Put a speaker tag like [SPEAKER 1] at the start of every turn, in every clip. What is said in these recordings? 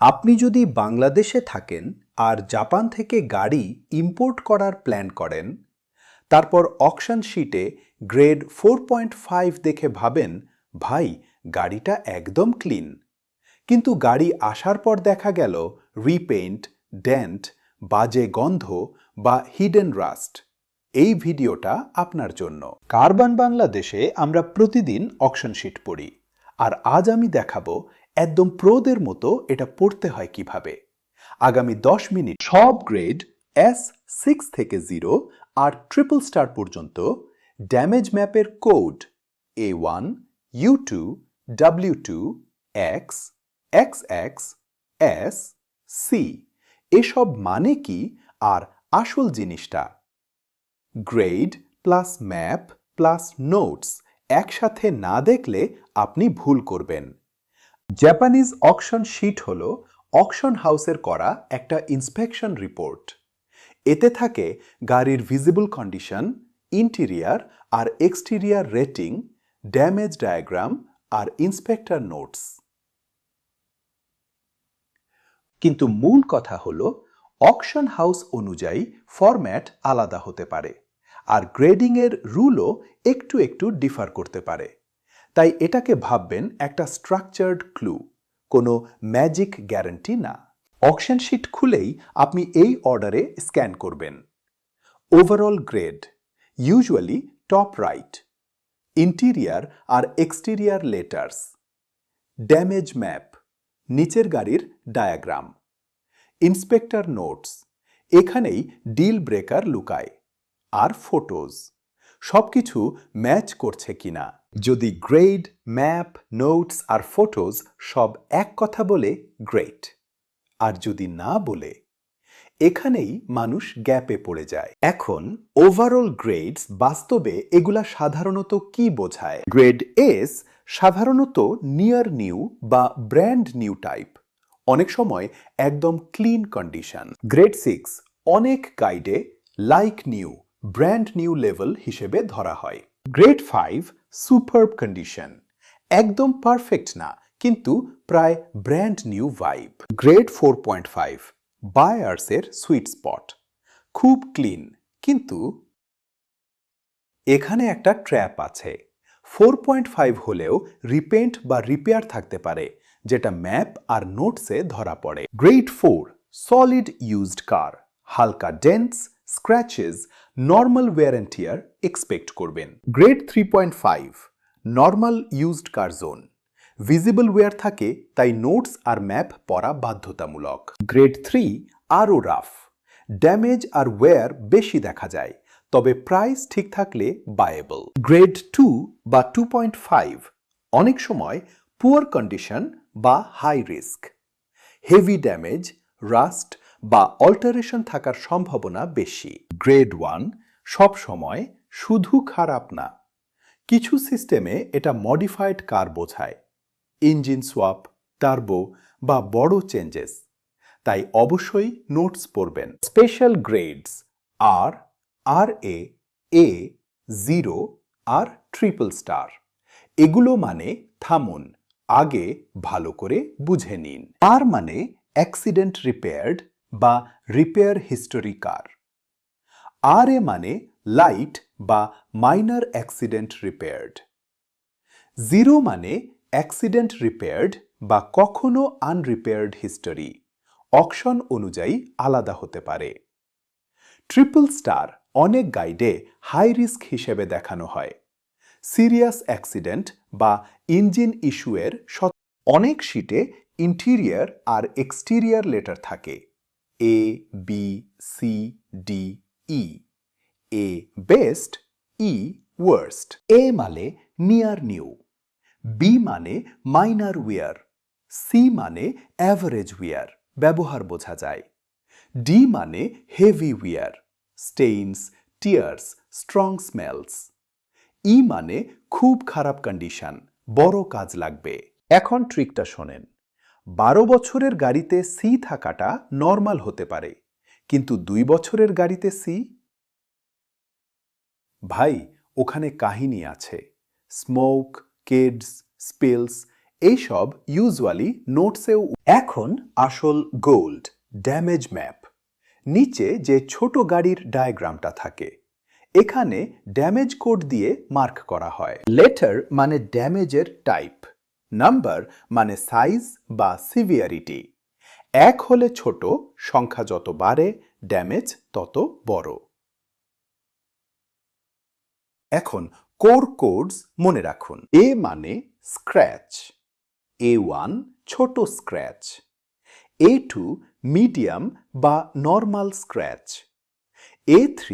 [SPEAKER 1] আপনি যদি বাংলাদেশে থাকেন আর জাপান থেকে গাড়ি ইম্পোর্ট করার প্ল্যান করেন, তারপর অকশন শিটে গ্রেড 4.5 দেখে ভাবেন, ভাই গাড়িটা একদম ক্লিন। কিন্তু গাড়ি আসার পর দেখা গেল রিপেইন্ট, ডেন্ট, বাজে গন্ধ বা হিডেন রাস্ট। এই ভিডিওটা আপনার জন্য। কারবান বাংলাদেশে আমরা প্রতিদিন অকশন শিট পড়ি, আর আজ আমি দেখাবো একদম প্রোদের মতো এটা পড়তে হয় কিভাবে। আগামী 10 মিনিট সব গ্রেড S6 থেকে 0 আর ট্রিপল স্টার পর্যন্ত ড্যামেজ ম্যাপের code A1, U2, W2, X, XX, S, C এসব মানে কি আর আসল জিনিসটা। Grade plus map plus notes একসাথে না দেখলে আপনি ভুল করবেন। জাপানিজ অকশন শিট হল অকশন হাউসের করা একটা ইন্সপেকশন রিপোর্ট। এতে থাকে গাড়ির ভিজিবল কন্ডিশন, ইন্টেরিয়ার আর এক্সটেরিয়ার রেটিং, ড্যামেজ ডায়াগ্রাম আর ইন্সপেক্টর নোটস। কিন্তু মূল কথা হলো অকশন হাউস অনুযায়ী ফরম্যাট আলাদা হতে পারে, আর গ্রেডিংয়ের রুলও একটু একটু ডিফার করতে পারে। তাই এটাকে ভাববেন একটা স্ট্রাকচার্ড ক্লু, কোনো ম্যাজিক গ্যারান্টি না। অকশন শিট খুলেই আপনি এই অর্ডারে স্ক্যান করবেন। Overall grade usually top right, interior আর এক্সটেরিয়ার লেটার্স, ড্যামেজ ম্যাপ নিচের গাড়ির ডায়াগ্রাম, ইন্সপেক্টর নোটস এখানেই ডিল ব্রেকার লুকায়, আর ফটোজ সবকিছু ম্যাচ করছে কিনা। যদি গ্রেড, ম্যাপ, নোটস আর ফটোজ সব এক কথা বলে গ্রেট, আর যদি না বলে, এখানেই মানুষ গ্যাপে পড়ে যায়। এখন ওভারঅল গ্রেডস বাস্তবে এগুলা সাধারণত কি বোঝায়? গ্রেড এস সাধারণত নিয়ার নিউ বা ব্র্যান্ড নিউ টাইপ, অনেক সময় একদম ক্লিন কন্ডিশন। গ্রেড 6 অনেক গাইডে like new, brand new level হিসেবে ধরা হয়। গ্রেড 5 সুপারব কন্ডিশন, একদম পারফেক্ট না কিন্তু প্রায় ব্র্যান্ড নিউ ভাইব। গ্রেড 4.5 বায়ার্সের সুইট স্পট, খুব ক্লিন কিন্তু এখানে একটা ট্র্যাপ আছে। 4.5 হলেও রিপেন্ট বা রিপেয়ার থাকতে পারে, যেটা ম্যাপ আর নোটসে ধরা পড়ে। গ্রেড 4 সলিড ইউজড কার, হালকা dents, scratches, normal wear and tear expect করবেন। Grade 3.5 normal used car zone, visible wear থাকে তাই নোটস আর ম্যাপ পড়া বাধ্যতামূলক। গ্রেড 3 আরও রাফ, ড্যামেজ আর ওয়্যার বেশি দেখা যায়, তবে প্রাইস ঠিক থাকলে বায়েবল। গ্রেড 2 বা 2.5 অনেক সময় পুয়ার কন্ডিশন বা high risk, heavy damage, rust বা অল্টারেশন থাকার সম্ভাবনা বেশি। গ্রেড 1 সব সময় শুধু খারাপ না, কিছু সিস্টেমে এটা মডিফাইড কার বোঝায়, ইঞ্জিন সোয়াপ, টার্বো বা বড় চেঞ্জেস, তাই অবশ্যই নোটস পড়বেন। স্পেশাল গ্রেডস আর, আর এ 0 আর ট্রিপল স্টার, এগুলো মানে থামুন, আগে ভালো করে বুঝে নিন। আর মানে অ্যাক্সিডেন্ট রিপেয়ার্ড বা রিপেয়ার হিস্টোরি কার। আর এ মানে লাইট বা মাইনর অ্যাক্সিডেন্ট রিপেয়ার্ড। 0 মানে অ্যাক্সিডেন্ট রিপেয়ার্ড বা কখনো আনরিপেয়ার্ড হিস্টোরি, অকশন অনুযায়ী আলাদা হতে পারে। ট্রিপল স্টার অনেক গাইডে হাই রিস্ক হিসেবে দেখানো হয়, সিরিয়াস অ্যাক্সিডেন্ট বা ইঞ্জিন ইস্যুয়ের অনেক শিটে ইন্টেরিয়ার আর এক্সটেরিয়ার লেটার থাকে, A, B, C, D, E. A best, E worst. A মানে নিয়ার নিউ, বি মানে মাইনার ওয়্যার, সি মানে অ্যাভারেজ ওয়্যার, ব্যবহার বোঝা যায়, ডি মানে heavy wear, stains, tears, strong smells, E মানে খুব খারাপ কন্ডিশন, বড় কাজ লাগবে। এখন ট্রিকটা শোনেন। 12 বছরের গাড়িতে সি থাকাটা নর্মাল হতে পারে, কিন্তু 2 বছরের গাড়িতে সি, ভাই ওখানে কাহিনী আছে। স্মোক, কিডস, স্পিলস এইসব ইউজুয়ালি নোটসেও। এখন আসল গোল্ড, ড্যামেজ ম্যাপ। নিচে যে ছোট গাড়ির ডায়াগ্রামটা থাকে, এখানে ড্যামেজ কোড দিয়ে মার্ক করা হয়। লেটার মানে ড্যামেজের টাইপ, নাম্বার মানে সাইজ বা সিভিয়ারিটি। 1 হলে ছোট, সংখ্যা যত বাড়ে ড্যামেজ তত বড়। এখন কোর কোডস মনে রাখুন। এ মানে স্ক্র্যাচ, A1 ছোট স্ক্র্যাচ, A2 মিডিয়াম বা নর্মাল স্ক্র্যাচ, A3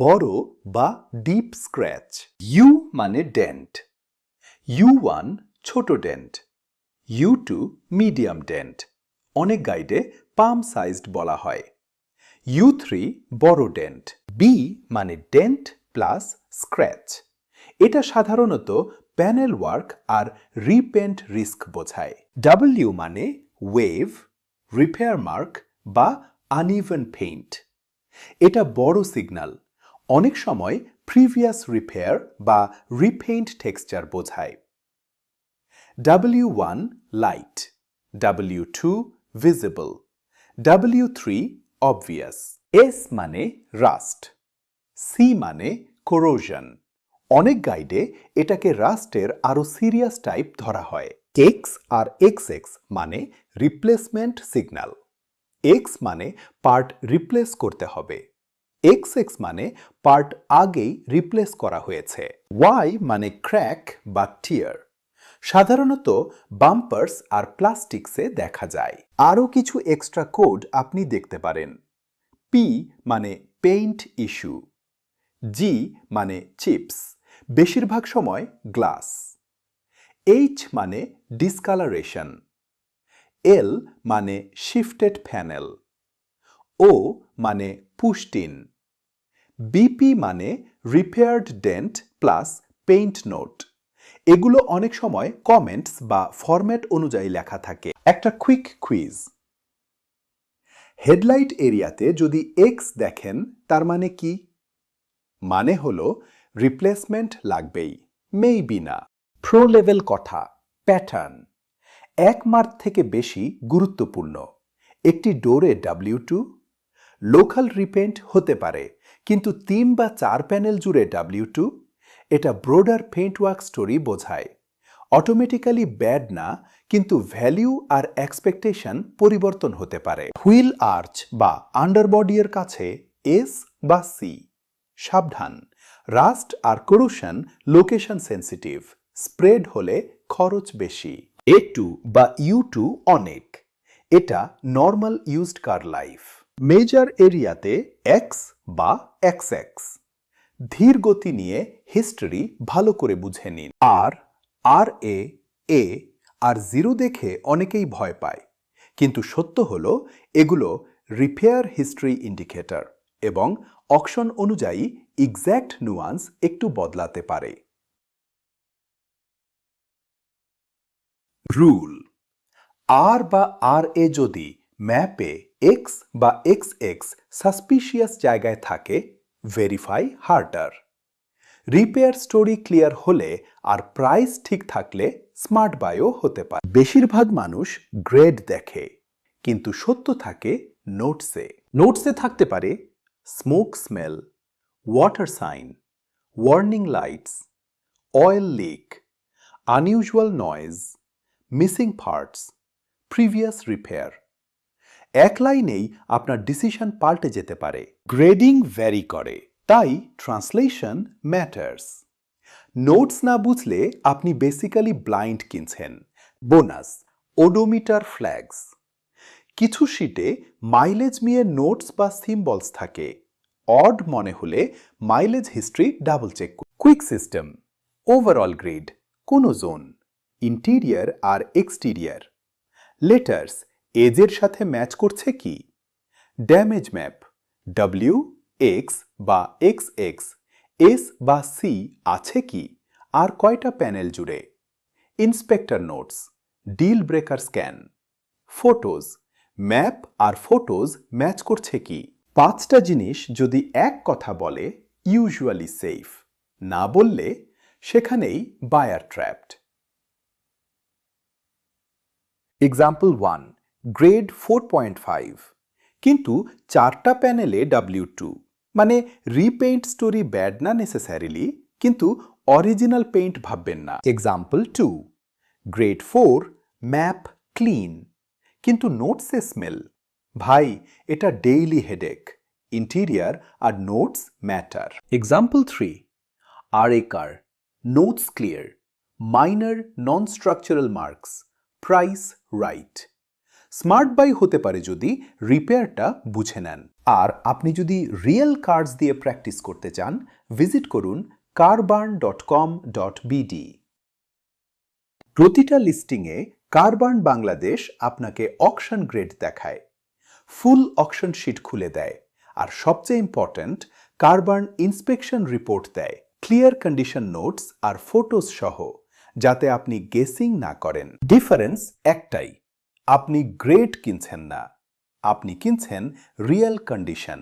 [SPEAKER 1] বড় বা ডিপ স্ক্র্যাচ। ইউ মানে ডেন্ট, U1 ছোট ডেন্ট, U2 মিডিয়াম ডেন্ট, অনেক গাইডে পাম সাইজড বলা হয়, U3 বড় ডেন্ট। বি মানে ডেন্ট প্লাস স্ক্র্যাচ। এটা সাধারণত প্যানেল ওয়ার্ক আর রিপেন্ট রিস্ক বোঝায়। ডাব্লিউ মানে ওয়েভ, রিপেয়ার মার্ক বা আনইভেন পেইন্ট। এটা বড় সিগন্যাল, অনেক সময় প্রিভিয়াস রিপেয়ার বা রিপেইন্ট টেক্সচার বোঝায়। W1 light, W2 visible, W3 obvious. S মানে রাস্ট, সি মানে কোরোশন। অনেক গাইডে এটাকে রাস্টের আরো সিরিয়াস টাইপ ধরা হয়। এক্স আর XX মানে রিপ্লেসমেন্ট সিগন্যাল। এক্স মানে পার্ট রিপ্লেস করতে হবে, XX মানে পার্ট আগেই রিপ্লেস করা হয়েছে। ওয়াই মানে ক্র্যাক বা টিয়ার, সাধারণত বাম্পার্স আর প্লাস্টিক্সে দেখা যায়। আরও কিছু এক্সট্রা কোড আপনি দেখতে পারেন। পি মানে পেইন্ট ইস্যু, জি মানে চিপস, বেশিরভাগ সময় গ্লাস, এইচ মানে ডিসকালারেশন, এল মানে শিফটেড প্যানেল, ও মানে পুশড-ইন, বিপি মানে repaired dent plus paint note. এগুলো অনেক সময় কমেন্টস বা ফরম্যাট অনুযায়ী লেখা থাকে। একটা কুইক কুইজ, হেডলাইট এরিয়াতে যদি এক্স দেখেন তার মানে কি? মানে হলো রিপ্লেসমেন্ট লাগবেই, মেবি না। প্রো লেভেল কথা, প্যাটার্ন 1 মার্ক থেকে বেশি গুরুত্বপূর্ণ। একটি ডোরে W2 লোকাল রিপেন্ট হতে পারে, কিন্তু 3 বা 4 প্যানেল জুড়ে W2, এটা ব্রোডার পেইন্টওয়ার্ক স্টোরি বোঝায়। অটোমেটিক্যালি ব্যাড না, কিন্তু ভ্যালিউ আর এক্সপেকটেশন পরিবর্তন হতে পারে। হুইল আর্চ বা আন্ডারবডি এর কাছে এস বা সি, সাবধান। রাস্ট আর কোরোশন লোকেশন সেন্সিটিভ, স্প্রেড হলে খরচ বেশি। A2 বা U2 অনেক, এটা নর্মাল ইউজড কার লাইফ। মেজর এরিয়াতে এক্স বা XX। ধীর গতি নিয়ে হিস্টরি ভালো করে বুঝে নিন। RA, A আর 0 দেখে অনেকেই ভয় পায়, কিন্তু সত্য হলো এগুলো রিপেয়ার হিস্ট্রি ইন্ডিকেটর এবং অকশন অনুযায়ী এক্স্যাক্ট নুয়ান্স একটু বদলাতে পারে। রুল, আর বা RA যদি ম্যাপে এক্স বা XX সাসপিশিয়াস জায়গায় থাকে, verify harder. Repair story clear হলে আর প্রাইস ঠিক থাকলে স্মার্ট বায়ও হতে পারে। বেশিরভাগ মানুষ গ্রেড দেখে, কিন্তু সত্য থাকে নোটসে। নোটসে থাকতে পারে smoke smell, water sign, warning lights, oil leak, unusual noise, missing parts, previous repair. এক লাইনেই আপনার ডিসিশন পাল্টে যেতে পারে। গ্রেডিং ভ্যারি করে, তাই ট্রান্সলেশন ম্যাটার্স। নোটস না বুঝলে আপনি বেসিক্যালি ব্লাইন্ড কিনছেন। Bonus, odometer flags. কিছু শিটে মাইলেজ নিয়ে নোটস বা সিম্বলস থাকে। অড মনে হলে মাইলেজ হিস্ট্রি ডাবল চেক করুন। কুইক সিস্টেম, ওভারঅল গ্রেড, কোন জোন, ইন্টিরিয়ার আর এক্সটিরিয়ার। লেটার্স, এজের সাথে ম্যাচ করছে কি? ড্যামেজ ম্যাপ, W, X বা XX, S বা C আছে কি? আর কয়টা প্যানেল জুড়ে? Inspector notes, deal breaker scan. Photos, map আর ফটোজ ম্যাচ করছে কি? 5টা জিনিস যদি এক কথা বলে ইউজুয়ালি সেফ, না বললে সেখানেই বায়ার ট্র্যাপড। এক্সাম্পল 1, গ্রেড 4.5, কিন্তু 4টা প্যানেলে W2, মানে রিপেইন্ট স্টোরি ব্যাড না নেসেসারিলি, কিন্তু অরিজিনাল পেইন্ট ভাববেন না। এক্সাম্পল 2, গ্রেড 4, ম্যাপ ক্লিন, কিন্তু নোটসে স্মেল। ভাই, এটা ডেইলি হেডেক। ইন্টেরিয়ার আর notes matter. Example 3, RA car, notes clear, minor non-structural marks, price right. Smart buy হতে পারে যদি রিপেয়ারটা বুঝে নেন। আর আপনি যদি রিয়েল কার্স দিয়ে প্র্যাকটিস করতে চান, ভিজিট করুন carbarn.com.bd। প্রতিটা লিস্টিংয়ে কারবার্ন বাংলাদেশ আপনাকে অকশন গ্রেড দেখায়, ফুল অকশন শিট খুলে দেয়, আর সবচেয়ে ইম্পর্ট্যান্ট, কারবার্ন ইন্সপেকশন রিপোর্ট দেয়, ক্লিয়ার কন্ডিশন নোটস আর ফটোস সহ, যাতে আপনি গেসিং না করেন। ডিফারেন্স একটাই, আপনি গ্রেড কিনছেন না, আপনি কিনছেন রিয়েল কন্ডিশন।